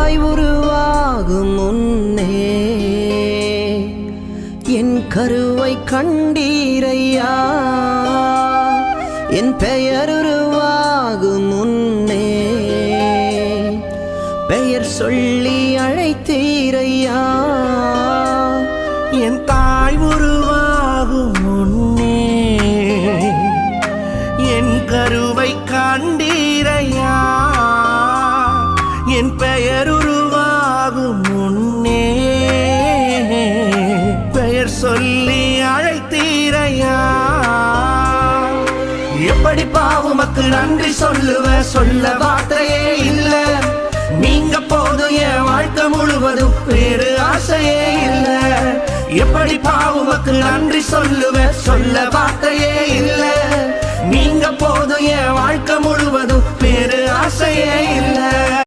தாய் உருவாகும் முன்னே என் கருவை கண்டீரையா. என் பெயர் உருவாகும் முன்னே பெயர் சொல்லி அழைத்தீரையா. என் தாய் உருவாகும் முன்னே என் கருவை கண்டீரையா. என் பெயர் உருவாகும் முன்னே பெயர் சொல்லி அழைத்தீரையா. எப்படி பாவுமக்கு நன்றி சொல்லுவ, சொல்ல வார்த்தையே இல்ல. நீங்க போதும் என் வாழ்க்கை முழுவதும் வேறு ஆசையே இல்ல. எப்படி பாவுமக்கு நன்றி சொல்லுவ, சொல்ல வார்த்தையே இல்ல. நீங்க போதும் என் வாழ்க்கை முழுவதும் வேறு ஆசையே இல்ல.